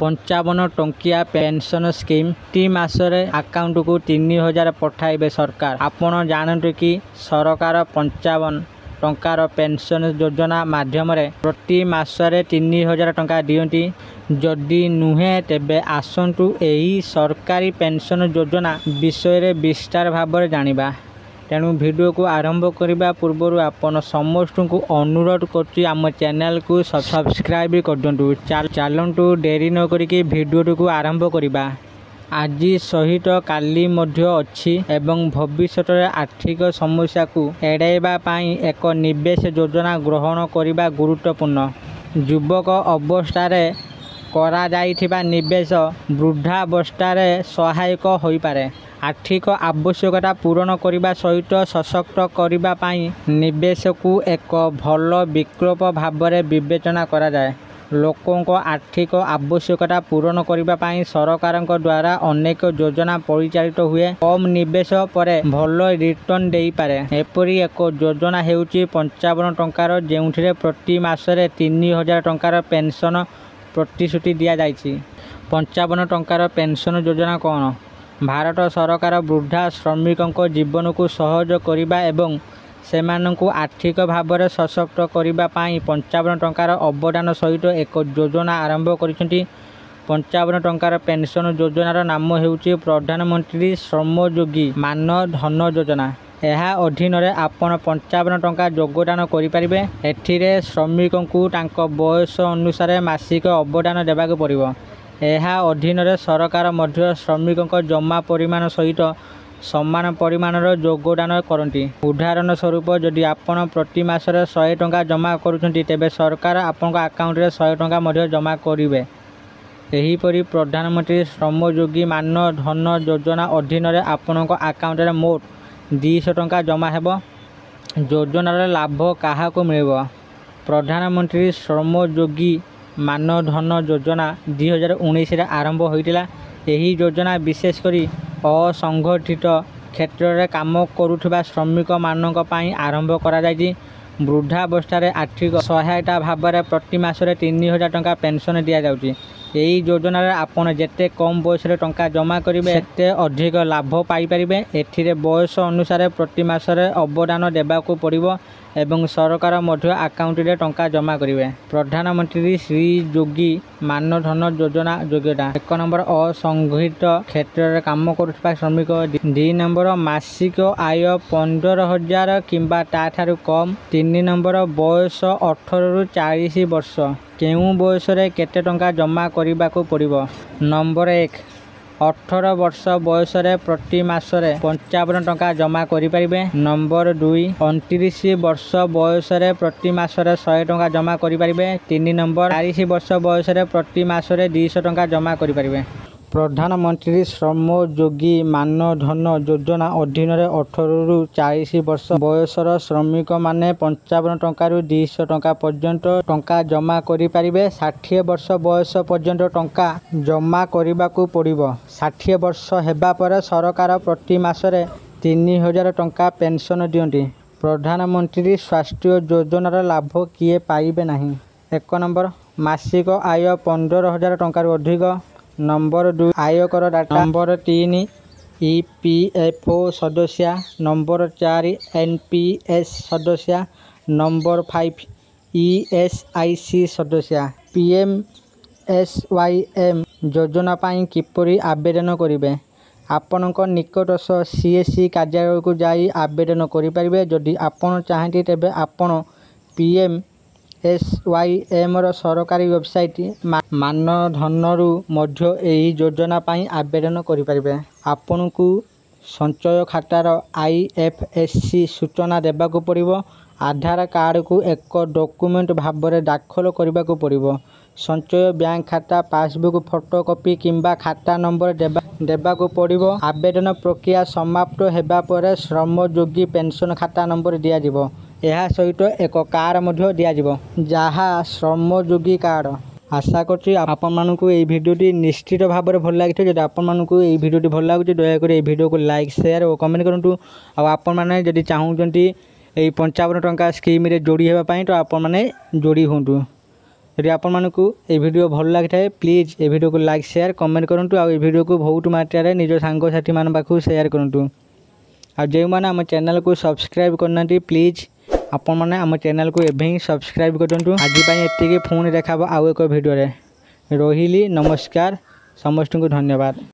55 टंकिया pension scheme T मासरे account को 3000 पठाइबे सरकार। आपण जानते कि सरकार 55 टंकार पेंशन योजना माध्यम प्रति मासरे 3000 टंका दियंती। जदि नुहे तेबे आसंतु एही सरकारी पेंशन योजना विषय विस्तार भाव जानिबा। तेणु वीडियो को आरंभ करने पूर्व आपण समस्त को अनुरोध कर आम चैनल को सब्सक्राइब कर दिंटू। चलतु डेरी न करिके वीडियो को आरंभ करवा। आज सहित काली मध्य अच्छी एवं भविष्य आर्थिक समस्या को एड़ाइबा पाई एक निवेश योजना ग्रहण करने गुरुत्वपूर्ण। युवक अवस्था करा जाइथिबा निवेश वृद्धावस्था सहायक होई पारे। आर्थिक आवश्यकता पूरण करने सहित सशक्त करने पाई निवेश को एक भल विकल्प भाव में विवेचना करा जाए। लोकों को आर्थिक आवश्यकता पूरण करने पाई सरकार द्वारा अनेक योजना परिचालित हुए। कम निवेश पर भल रिटर्न दे पारे। एपरी एक योजना हेउची 55 टंकार जेउथिरे प्रति मासरे 3000 टंकार पेंशन प्रतिश्रुति दिया जाइछि। 55 टंकार पेंशन योजना कौन? भारत सरकार वृद्धा श्रमिकों जीवन को सहज करने एवं सेमानंकु आर्थिक भाव में सशक्त करने 55 टंकार अवदान सहित एक योजना आरंभ करिसेंती। 55 टंकार पेंशन योजनार नाम हेउची प्रधानमंत्री श्रमयोगी मान धन योजना। यह अधीन आपण 55 टंका योगदान करें। एथिरे श्रमिकों तांको बयस अनुसार मासिक अवदान देवाक पड़िबो। यह अधीन सरकार मध्य श्रमिकों जमा परिमाण सहित समान परिमाणर योगदान करती। उदाहरण स्वरूप जदि आपण प्रति मासरे 100 टंका जमा करुछंती तेबे सरकार आपण अकाउंट रे 100 टंका मध्य जमा करिवे। एहीपरि प्रधानमंत्री श्रमयोगी मान धन योजना अधीन आपण अकाउंट रे मोट 200 टंका जमा हेबो। योजनार लाभ काहाको मिलिबो? प्रधानमंत्री श्रमयोगी मान धन योजना 2019 रे आरंभ होइतिला। एही योजना विशेष करी असंगठित क्षेत्र में काम करुवा श्रमिक मानक पई आरंभ करा जायछि। वृद्धावस्था आर्थिक सहायता भाव में प्रति मासरे 3000 टंका पेंशन दिया जाउछि। यही योजना आपण जेते कम बयस टंका जमा करेंगे सेते अधिक लाभ पाई परिबे। एथिरे बयस अनुसार प्रति मासरे अवदान देबाको पड़िबो एवं सरकार मध्य अकाउंट रे टंका जमा करेंगे। प्रधानमंत्री श्री योगी मान धन योजना योग्यता 1 नंबर असंगठित क्षेत्र में काम करुवा श्रमिक। 2 नंबर मासिक आय 15,000 किंबा ताठारु कम। 3 नंबर बयस 18 रु 40 वर्ष। केउ बयस केते टंका जमा करने को पड़िबो? नंबर 1 18 वर्ष बयस प्रति मासरे 55 टंका जमा करें। नंबर 2 29 वर्ष बयस प्रति मासरे 100 टंका जमा करें। 3 नंबर 40 वर्ष बयस प्रति मासरे 200 टंका जमा करें। प्रधानमंत्री श्रमयोगी मान धन योजना अधीन 18 रु 40 वर्ष बयसर श्रमिक माने 55 टंकारु 200 टंका पर्यंत टंका जमा करि पारिबे। 60 वर्ष बयस पर्यंत टंका जमा करबाकू पड़िबो। 60 वर्ष हेबा पर सरकार प्रति मासरे 3000 टंका पेंशन दियंती। प्रधानमंत्री स्वास्थ्य योजनार लाभ किए पाइबे नहीं? 1 नंबर मासिक आय 15,000 टंकारु अधिक। नंबर 2 आयकर डाटा। नंबर 3 EPFO सदस्य। नंबर 4 NPS सदस्य। नंबर 5 ESIC सदस्य। PMSYM योजना पाई किपरि आवेदन करिवे? आपणक निकटस्थ CSC कार्यालय को जाई आवेदन करिपारिबे। जदि आपण चाहती तेबे आपण PMSYM सरकारी वेबसाइट मान धनरु मध्य एही योजना पाई आवेदन करिपारिबे। आपन को संचय खातार IFSC सूचना देबाकू पड़िबो। आधार कार्ड को एक डॉक्यूमेंट भाव में दाखल करबाकू पड़िबो। संचय बैंक खाता पासबुक फोटोकॉपी किंबा खाता नंबर देबाकू पड़िबो। आवेदन प्रक्रिया समाप्त हेबा पर श्रमयोगी पेंशन खाता नंबर दिया जिवो। यह सहित एक कार्ड मध्य दिया जिवो जहा श्रमयोगी कार्ड। आशा करछि आपण मानकु एई भिडियोटी निश्चित भाव में भल लागिथि। जदि आपण मानकु एई भिडियोटी भल लागुछि दया करी एई भिडियो को लाइक शेयर और कमेंट करंतु। आ आपण माने जदि चाहुचंती एई 55 टंका स्कीम रे जोड़ी हेबा पई तो आपण माने जोड़ी होंतु। यदि आपण मानकु ए वीडियो भल लगी थाए प्लीज ए वीडियो को लाइक शेयर कमेंट करंतु आ ए वीडियो को बहुत मात्रा निज सांग साथी मान पाखु शेयर करंतु आ जो मैंने आम चैनल को सब्सक्राइब करना प्लीज आपण मैंने आम चैनल को एवं ही सब्सक्राइब करूँ। आज ये पुणी देखा आउ एक वीडियो रही नमस्कार समस्त को धन्यवाद।